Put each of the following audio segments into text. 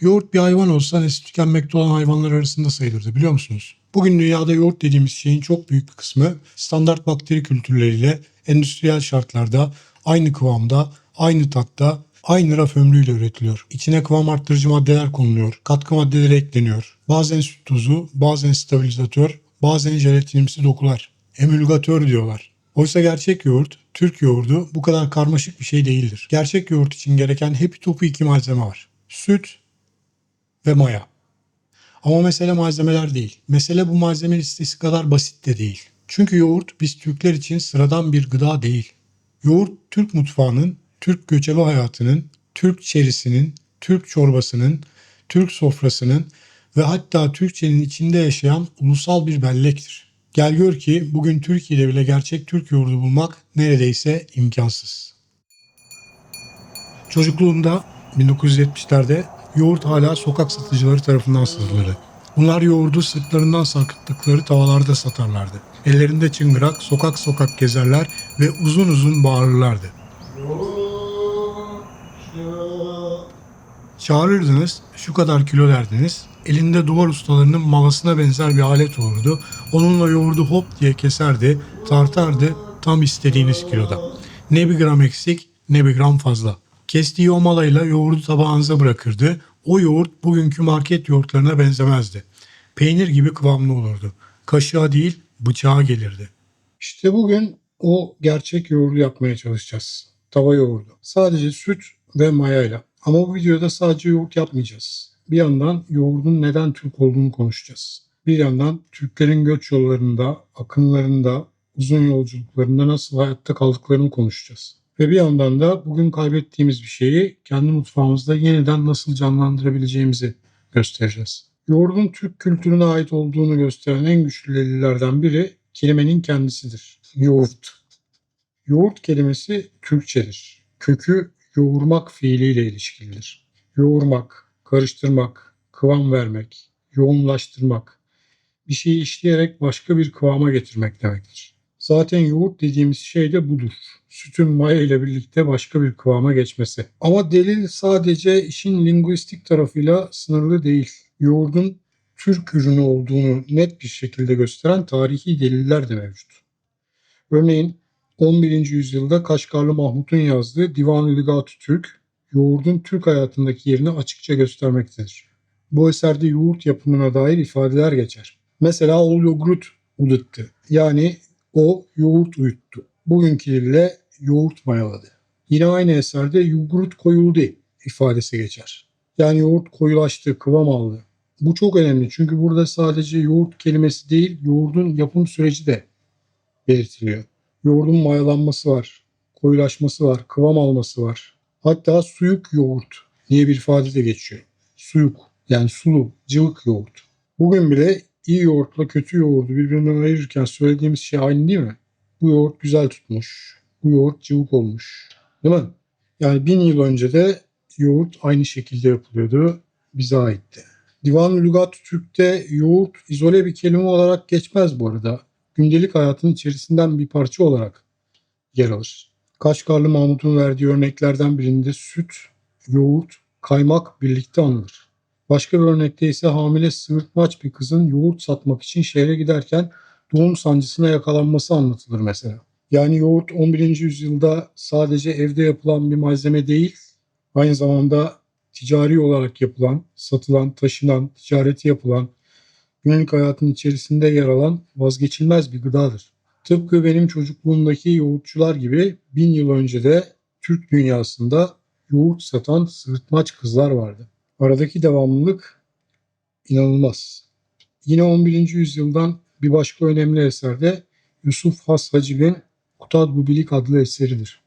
Yoğurt bir hayvan olsa nesli tükenmekte olan hayvanlar arasında sayılırdı, biliyor musunuz? Bugün dünyada yoğurt dediğimiz şeyin çok büyük bir kısmı standart bakteri kültürleriyle endüstriyel şartlarda aynı kıvamda, aynı tatta, aynı raf ömrüyle üretiliyor. İçine kıvam arttırıcı maddeler konuluyor, katkı maddeleri ekleniyor. Bazen süt tozu, bazen stabilizatör, bazen jelatinimsi dokular. Emülgatör diyorlar. Oysa gerçek yoğurt, Türk yoğurdu bu kadar karmaşık bir şey değildir. Gerçek yoğurt için gereken hepi topu iki malzeme var: süt ve maya. Ama mesele malzemeler değil. Mesele bu malzeme listesi kadar basit de değil. Çünkü yoğurt biz Türkler için sıradan bir gıda değil. Yoğurt Türk mutfağının, Türk göçebe hayatının, Türk çerisinin, Türk çorbasının, Türk sofrasının ve hatta Türkçenin içinde yaşayan ulusal bir bellektir. Gel gör ki bugün Türkiye'de bile gerçek Türk yoğurdu bulmak neredeyse imkansız. Çocukluğumda 1970'lerde yoğurt hala sokak satıcıları tarafından satılırdı. Bunlar yoğurdu sırtlarından sarkıttıkları tavalarda satarlardı. Ellerinde çıngırak sokak sokak gezerler ve uzun uzun bağırırlardı. Çağırırdınız, şu kadar kilo derdiniz, elinde duvar ustalarının malasına benzer bir alet olurdu. Onunla yoğurdu hop diye keserdi, tartardı tam istediğiniz kiloda. Ne bir gram eksik, ne bir gram fazla. Kestiği o malayla yoğurdu tabağınıza bırakırdı. O yoğurt bugünkü market yoğurtlarına benzemezdi. Peynir gibi kıvamlı olurdu. Kaşığa değil, bıçağa gelirdi. İşte bugün o gerçek yoğurdu yapmaya çalışacağız. Tava yoğurdu. Sadece süt ve mayayla. Ama bu videoda sadece yoğurt yapmayacağız. Bir yandan yoğurdun neden Türk olduğunu konuşacağız. Bir yandan Türklerin göç yollarında, akınlarında, uzun yolculuklarında nasıl hayatta kaldıklarını konuşacağız. Ve bir yandan da bugün kaybettiğimiz bir şeyi kendi mutfağımızda yeniden nasıl canlandırabileceğimizi göstereceğiz. Yoğurdun Türk kültürüne ait olduğunu gösteren en güçlü delillerden biri kelimenin kendisidir. Yoğurt. Yoğurt kelimesi Türkçedir. Kökü yoğurmak fiiliyle ilişkilidir. Yoğurmak, karıştırmak, kıvam vermek, yoğunlaştırmak, bir şeyi işleyerek başka bir kıvama getirmek demektir. Zaten yoğurt dediğimiz şey de budur. Sütün maya ile birlikte başka bir kıvama geçmesi. Ama delil sadece işin linguistik tarafıyla sınırlı değil. Yoğurdun Türk ürünü olduğunu net bir şekilde gösteren tarihi deliller de mevcut. Örneğin 11. yüzyılda Kaşgarlı Mahmut'un yazdığı Divan-ı Lügat-ı Türk, yoğurdun Türk hayatındaki yerini açıkça göstermektedir. Bu eserde yoğurt yapımına dair ifadeler geçer. Mesela o yoğurt uyuttu. Yani o yoğurt uyuttu. Bugünkü dille yoğurt mayaladı. Yine aynı eserde yoğurt koyuldu ifadesi geçer. Yani yoğurt koyulaştı, kıvam aldı. Bu çok önemli çünkü burada sadece yoğurt kelimesi değil, yoğurdun yapım süreci de belirtiliyor. Yoğurdun mayalanması var, koyulaşması var, kıvam alması var. Hatta suyuk yoğurt diye bir ifade de geçiyor. Suyuk yani sulu, cıvık yoğurt. Bugün bile iyi yoğurtla kötü yoğurdu birbirinden ayırırken söylediğimiz şey aynı değil mi? Bu yoğurt güzel tutmuş, bu yoğurt cıvık olmuş. Değil mi? Yani 1000 yıl önce de yoğurt aynı şekilde yapılıyordu, bize aitti. Divan-ı Lügat-ı Türk'te yoğurt izole bir kelime olarak geçmez bu arada. Gündelik hayatın içerisinden bir parça olarak yer alır. Kaşgarlı Mahmut'un verdiği örneklerden birinde süt, yoğurt, kaymak birlikte anılır. Başka bir örnekte ise hamile sığırtmaç bir kızın yoğurt satmak için şehre giderken doğum sancısına yakalanması anlatılır mesela. Yani yoğurt 11. yüzyılda sadece evde yapılan bir malzeme değil, aynı zamanda ticari olarak yapılan, satılan, taşınan, ticareti yapılan, günlük hayatın içerisinde yer alan vazgeçilmez bir gıdadır. Tıpkı benim çocukluğumdaki yoğurtçular gibi 1000 yıl önce de Türk dünyasında yoğurt satan sırıtmaç kızlar vardı. Aradaki devamlılık inanılmaz. Yine 11. yüzyıldan bir başka önemli eser de Yusuf Has Hacib'in Kutad Bubilik adlı eseridir.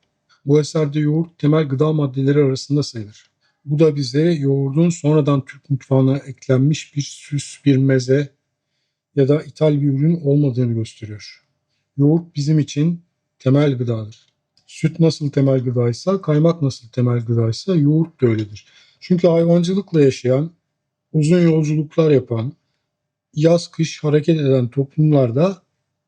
Bu eserde yoğurt temel gıda maddeleri arasında sayılır. Bu da bize yoğurdun sonradan Türk mutfağına eklenmiş bir süs, bir meze ya da ithal bir ürün olmadığını gösteriyor. Yoğurt bizim için temel gıdadır. Süt nasıl temel gıdaysa, kaymak nasıl temel gıdaysa yoğurt da öyledir. Çünkü hayvancılıkla yaşayan, uzun yolculuklar yapan, yaz kış hareket eden toplumlarda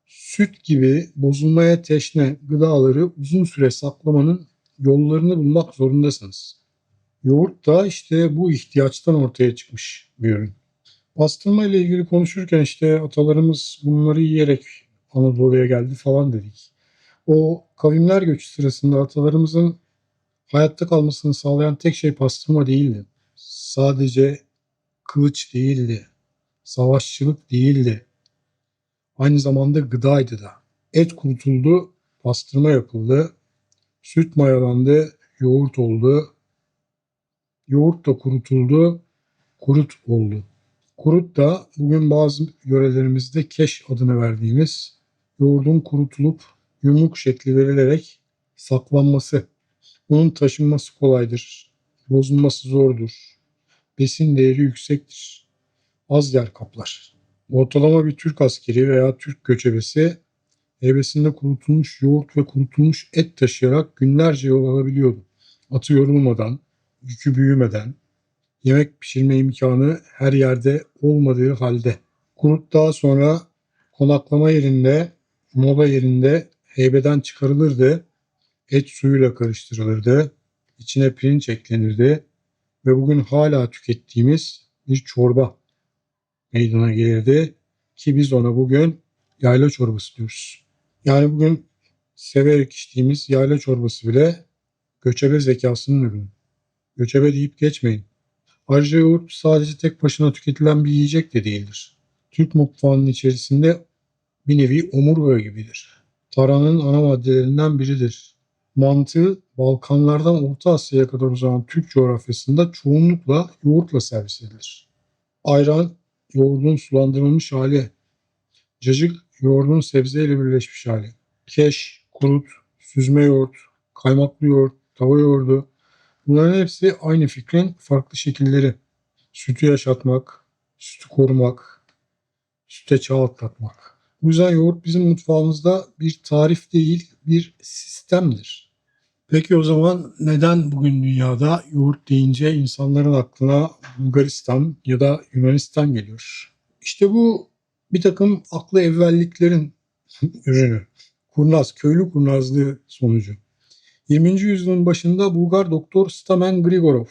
süt gibi bozulmaya teşne gıdaları uzun süre saklamanın yollarını bulmak zorundasınız. Yoğurt da işte bu ihtiyaçtan ortaya çıkmış bir ürün. Pastırma ile ilgili konuşurken işte atalarımız bunları yiyerek Anadolu'ya geldi falan dedik. O kavimler göçü sırasında atalarımızın hayatta kalmasını sağlayan tek şey pastırma değildi. Sadece kılıç değildi, savaşçılık değildi. Aynı zamanda gıdaydı da. Et kurutuldu, pastırma yapıldı, süt mayalandı, yoğurt oldu, yoğurt da kurutuldu, kurut oldu. Kurut da bugün bazı yörelerimizde keş adını verdiğimiz yoğurdun kurutulup yumruk şekli verilerek saklanması. Bunun taşınması kolaydır. Bozulması zordur. Besin değeri yüksektir. Az yer kaplar. Ortalama bir Türk askeri veya Türk göçebesi heybesinde kurutulmuş yoğurt ve kurutulmuş et taşıyarak günlerce yol alabiliyordu. Atı yorulmadan, yükü büyümeden, yemek pişirme imkanı her yerde olmadığı halde. Kurut daha sonra konaklama yerinde, mola yerinde heybeden çıkarılırdı. Et suyuyla karıştırılırdı. İçine pirinç eklenirdi ve bugün hala tükettiğimiz bir çorba meydana gelirdi ki biz ona bugün yayla çorbası diyoruz. Yani bugün severek içtiğimiz yayla çorbası bile göçebe zekasının ürünü. Göçebe deyip geçmeyin. Ayrıca yoğurt sadece tek başına tüketilen bir yiyecek de değildir. Türk mutfağının içerisinde bir nevi omurga gibidir. Taranın ana maddelerinden biridir. Mantı Balkanlardan Orta Asya'ya kadar uzanan Türk coğrafyasında çoğunlukla yoğurtla servis edilir. Ayran yoğurdun sulandırılmış hali. Cacık yoğurdun sebzeyle birleşmiş hali. Keş, kurut, süzme yoğurt, kaymaklı yoğurt, tava yoğurdu. Bunların hepsi aynı fikrin farklı şekilleri. Sütü yaşatmak, sütü korumak, süte çağ atlatmak. Bu yüzden yoğurt bizim mutfağımızda bir tarif değil, bir sistemdir. Peki o zaman neden bugün dünyada yoğurt deyince insanların aklına Bulgaristan ya da Yunanistan geliyor? İşte bu bir takım aklı evvelliklerin ürünü. Kurnaz, köylü kurnazlığı sonucu. 20. yüzyılın başında Bulgar doktor Stamen Grigorov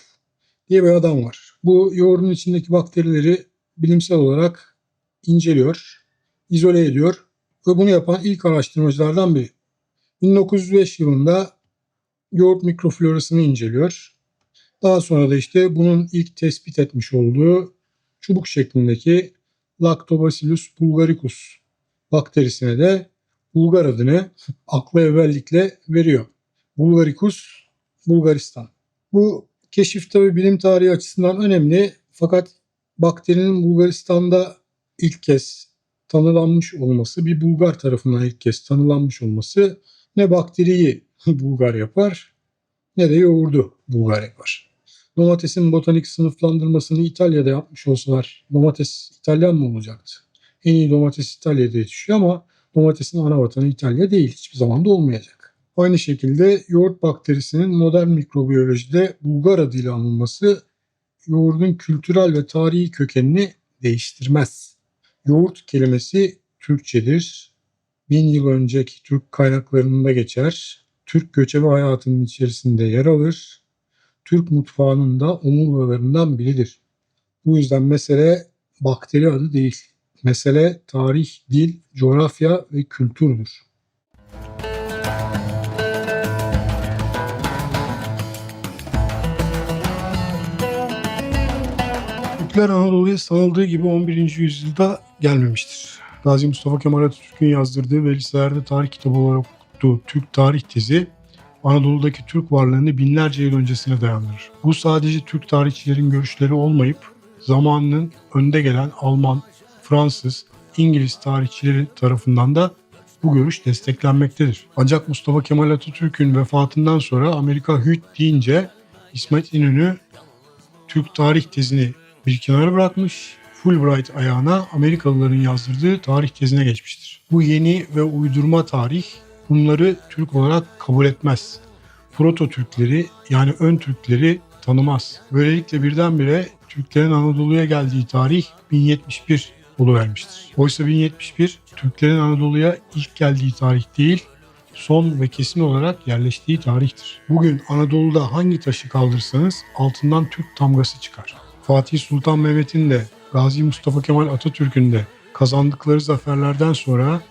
diye bir adam var. Bu yoğurdun içindeki bakterileri bilimsel olarak inceliyor, izole ediyor ve bunu yapan ilk araştırmacılardan biri. 1905 yılında yoğurt mikroflorasını inceliyor. Daha sonra da işte bunun ilk tespit etmiş olduğu çubuk şeklindeki Lactobacillus bulgaricus bakterisine de Bulgar adını akla evvellikle veriyor. Bulgaricus, Bulgaristan. Bu keşif tabi bilim tarihi açısından önemli fakat bakterinin Bulgaristan'da ilk kez tanılanmış olması, bir Bulgar tarafından ilk kez tanılanmış olması ne bakteriyi Bulgar yapar ne de yoğurdu Bulgar yapar. Domatesin botanik sınıflandırmasını İtalya'da yapmış olsalar domates İtalyan mı olacaktı? En iyi domates İtalya'da yetişiyor ama domatesin ana vatanı İtalya değil. Hiçbir zaman da olmayacak. Aynı şekilde yoğurt bakterisinin modern mikrobiyolojide Bulgar adıyla anılması yoğurdun kültürel ve tarihi kökenini değiştirmez. Yoğurt kelimesi Türkçedir. 1000 yıl önceki Türk kaynaklarında geçer. Türk göçebe hayatının içerisinde yer alır. Türk mutfağının da omurgalarından biridir. Bu yüzden mesele bakteri adı değil. Mesele tarih, dil, coğrafya ve kültürdür. Türkler Anadolu'ya sanıldığı gibi 11. yüzyılda gelmemiştir. Gazi Mustafa Kemal Atatürk'ün yazdırdığı ve liselerde tarih kitabı olarak okuttuğu Türk tarih tezi Anadolu'daki Türk varlığını binlerce yıl öncesine dayandırır. Bu sadece Türk tarihçilerin görüşleri olmayıp zamanının önde gelen Alman, Fransız, İngiliz tarihçileri tarafından da bu görüş desteklenmektedir. Ancak Mustafa Kemal Atatürk'ün vefatından sonra Amerika hüt deyince İsmet İnönü Türk tarih tezini bir kenara bırakmış, Fulbright ayağına Amerikalıların yazdırdığı tarih tezine geçmiştir. Bu yeni ve uydurma tarih bunları Türk olarak kabul etmez. Proto Türkleri yani ön Türkleri tanımaz. Böylelikle birdenbire Türklerin Anadolu'ya geldiği tarih 1071 oluvermiştir. Oysa 1071 Türklerin Anadolu'ya ilk geldiği tarih değil, son ve kesin olarak yerleştiği tarihtir. Bugün Anadolu'da hangi taşı kaldırsanız altından Türk tamgası çıkar. Fatih Sultan Mehmet'in de Gazi Mustafa Kemal Atatürk'ün de kazandıkları zaferlerden sonra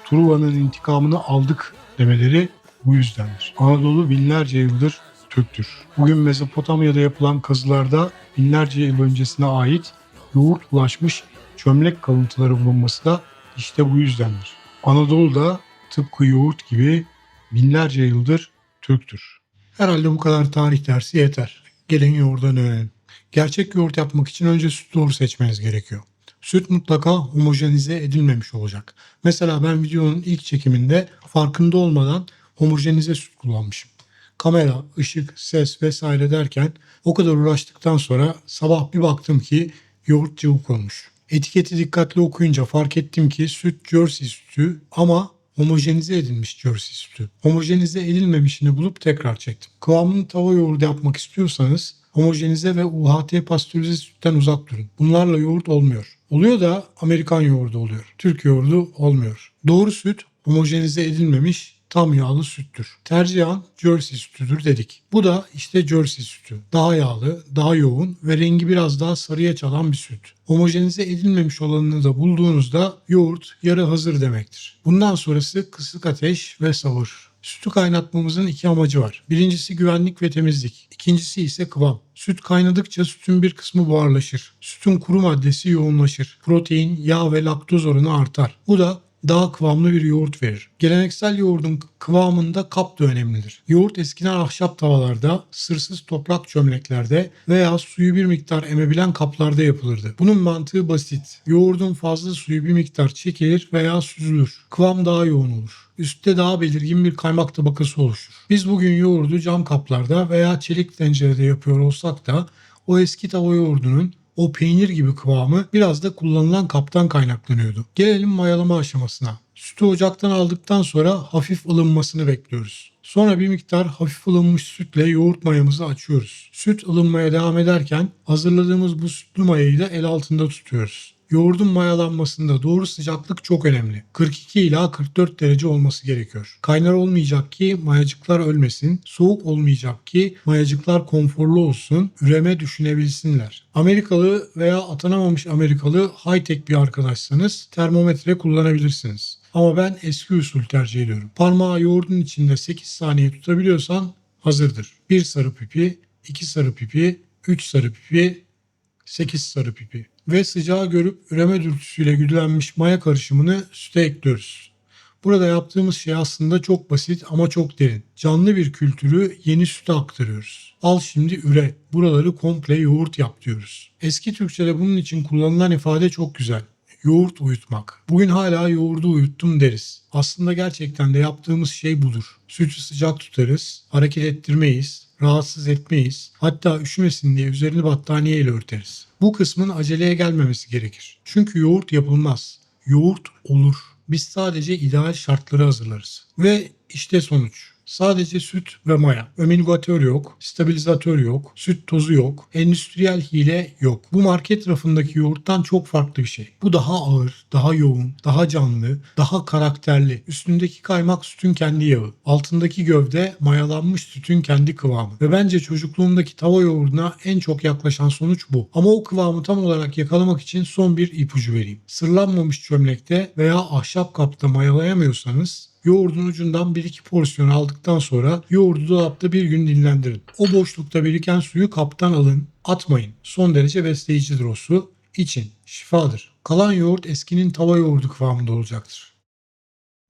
Truva'nın intikamını aldık demeleri bu yüzdendir. Anadolu binlerce yıldır Türktür. Bugün Mezopotamya'da yapılan kazılarda binlerce yıl öncesine ait yoğurt ulaşmış çömlek kalıntıları bulunması da işte bu yüzdendir. Anadolu da tıpkı yoğurt gibi binlerce yıldır Türktür. Herhalde bu kadar tarih dersi yeter. Gelin yoğurdan öğrenelim. Gerçek yoğurt yapmak için önce süt doğru seçmeniz gerekiyor. Süt mutlaka homojenize edilmemiş olacak. Mesela ben videonun ilk çekiminde farkında olmadan homojenize süt kullanmışım. Kamera, ışık, ses vesaire derken o kadar uğraştıktan sonra sabah bir baktım ki yoğurt cıvık olmuş. Etiketi dikkatli okuyunca fark ettim ki süt Jersey sütü ama homojenize edilmiş Jersey sütü. Homojenize edilmemişini bulup tekrar çektim. Kıvamını tava yoğurdu yapmak istiyorsanız homojenize ve UHT pastörize sütten uzak durun. Bunlarla yoğurt olmuyor. Oluyor da Amerikan yoğurdu oluyor. Türk yoğurdu olmuyor. Doğru süt homojenize edilmemiş tam yağlı süttür. Tercihen Jersey sütüdür dedik. Bu da işte Jersey sütü. Daha yağlı, daha yoğun ve rengi biraz daha sarıya çalan bir süt. Homojenize edilmemiş olanını da bulduğunuzda yoğurt yarı hazır demektir. Bundan sonrası kısık ateş ve sabır. Sütü kaynatmamızın iki amacı var. Birincisi güvenlik ve temizlik. İkincisi ise kıvam. Süt kaynadıkça sütün bir kısmı buharlaşır. Sütün kuru maddesi yoğunlaşır. Protein, yağ ve laktoz oranı artar. Bu da daha kıvamlı bir yoğurt verir. Geleneksel yoğurdun kıvamında kap da önemlidir. Yoğurt eskiden ahşap tavalarda, sırsız toprak çömleklerde veya suyu bir miktar emebilen kaplarda yapılırdı. Bunun mantığı basit. Yoğurdun fazla suyu bir miktar çekilir veya süzülür. Kıvam daha yoğun olur. Üstte daha belirgin bir kaymak tabakası oluşur. Biz bugün yoğurdu cam kaplarda veya çelik tencerede yapıyor olsak da o eski tava yoğurdunun o peynir gibi kıvamı biraz da kullanılan kaptan kaynaklanıyordu. Gelelim mayalama aşamasına. Sütü ocaktan aldıktan sonra hafif ılınmasını bekliyoruz. Sonra bir miktar hafif ılınmış sütle yoğurt mayamızı açıyoruz. Süt ılınmaya devam ederken hazırladığımız bu sütlü mayayı da el altında tutuyoruz. Yoğurdun mayalanmasında doğru sıcaklık çok önemli. 42 ila 44 derece olması gerekiyor. Kaynar olmayacak ki mayacıklar ölmesin, soğuk olmayacak ki mayacıklar konforlu olsun, üreme düşünebilsinler. Amerikalı veya atanamamış Amerikalı high-tech bir arkadaşsanız termometre kullanabilirsiniz. Ama ben eski usul tercih ediyorum. Parmağı yoğurdun içinde 8 saniye tutabiliyorsan hazırdır. 1 sarı pipi, 2 sarı pipi, 3 sarı pipi, 8 sarı pipi ve sıcağı görüp üreme dürtüsüyle güdülenmiş maya karışımını süte ekliyoruz. Burada yaptığımız şey aslında çok basit ama çok derin. Canlı bir kültürü yeni süte aktarıyoruz. Al şimdi üre, buraları komple yoğurt yap diyoruz. Eski Türkçe'de bunun için kullanılan ifade çok güzel. Yoğurt uyutmak. Bugün hala yoğurdu uyuttum deriz. Aslında gerçekten de yaptığımız şey budur. Sütü sıcak tutarız, hareket ettirmeyiz, rahatsız etmeyiz. Hatta üşümesin diye üzerini battaniyeyle örteriz. Bu kısmın aceleye gelmemesi gerekir. Çünkü yoğurt yapılmaz. Yoğurt olur. Biz sadece ideal şartları hazırlarız. Ve işte sonuç. Sadece süt ve maya. Ömilgatör yok, stabilizatör yok, süt tozu yok, endüstriyel hile yok. Bu market rafındaki yoğurttan çok farklı bir şey. Bu daha ağır, daha yoğun, daha canlı, daha karakterli. Üstündeki kaymak sütün kendi yağı. Altındaki gövde mayalanmış sütün kendi kıvamı. Ve bence çocukluğumdaki tava yoğurduna en çok yaklaşan sonuç bu. Ama o kıvamı tam olarak yakalamak için son bir ipucu vereyim. Sırlanmamış çömlekte veya ahşap kapta mayalayamıyorsanız yoğurdun ucundan 1-2 porsiyon aldıktan sonra yoğurdu dolapta bir gün dinlendirin. O boşlukta biriken suyu kaptan alın, atmayın. Son derece besleyicidir o su. İçin, şifadır. Kalan yoğurt eskinin tava yoğurdu kıvamında olacaktır.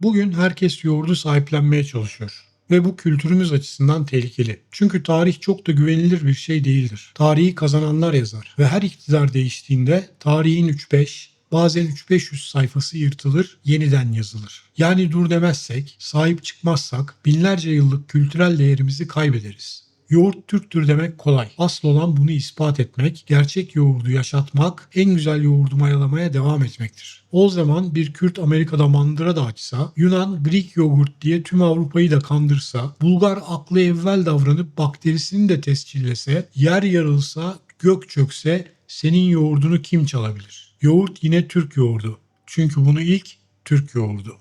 Bugün herkes yoğurdu sahiplenmeye çalışıyor. Ve bu kültürümüz açısından tehlikeli. Çünkü tarih çok da güvenilir bir şey değildir. Tarihi kazananlar yazar ve her iktidar değiştiğinde tarihin 3-5, bazen 3-500 sayfası yırtılır, yeniden yazılır. Yani dur demezsek, sahip çıkmazsak binlerce yıllık kültürel değerimizi kaybederiz. Yoğurt Türktür demek kolay. Asıl olan bunu ispat etmek, gerçek yoğurdu yaşatmak, en güzel yoğurdu mayalamaya devam etmektir. O zaman bir Kürt Amerika'da mandıra da açsa, Yunan Greek yogurt diye tüm Avrupa'yı da kandırsa, Bulgar aklı evvel davranıp bakterisini de tescillese, yer yarılsa, gök çökse senin yoğurdunu kim çalabilir? Yoğurt yine Türk yoğurdu. Çünkü bunu ilk Türk yoğurdu.